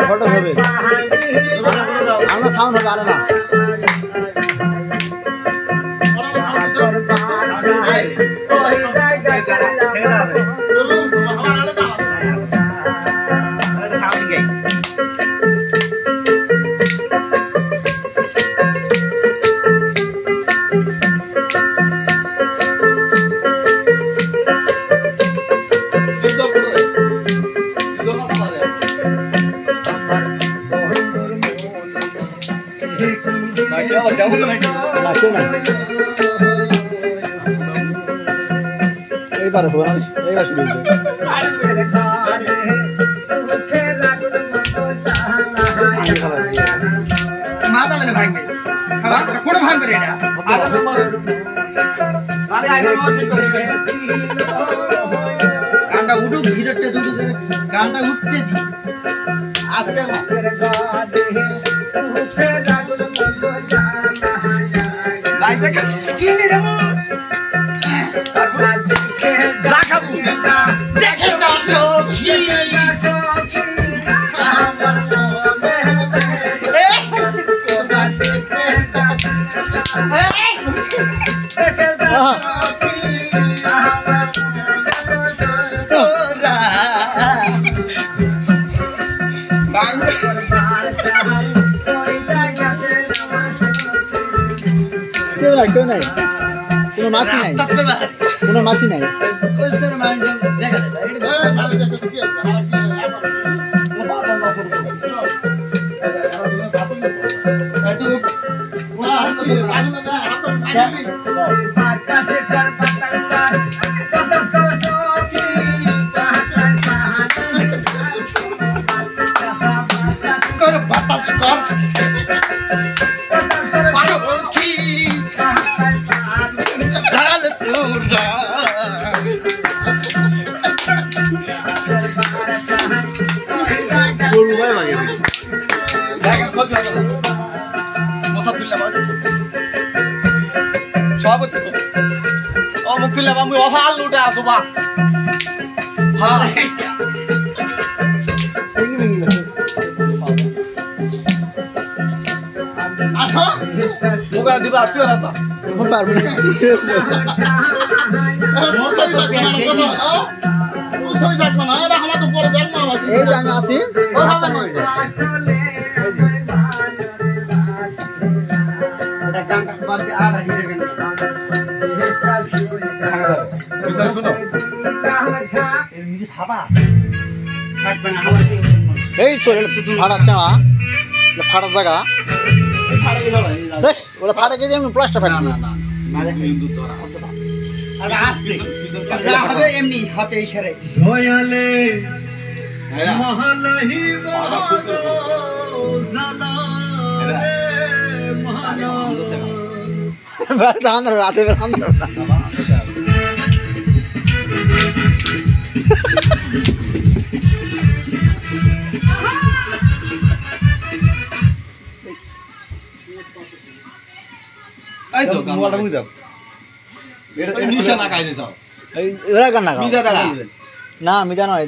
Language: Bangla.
ফটো হবে আমরা সাউন্ড হবে আরে না এইবার হবে না এইবার শুরু হয়েছে মাথা মেলে ভাঙবে কোনো ভাঙবে এটা গানটা উঠুক ভিতরটা দুটো গানটা উঠতে দি আজকে কেউ নাই কোনো মাছি নাই কোনো মাছি নাই আমি অভাল উঠে আসো বা আসো মুখা দিবা আসিও না তো পারবো না এই যে আমি আসি এই চলে ফাটা চাড়া ফাটার জায়গা ওরা ফাটা গেছে এমনি প্লাস্টার ফাটা না এমনি হাতে ইশারে রাতে না মিজা নয়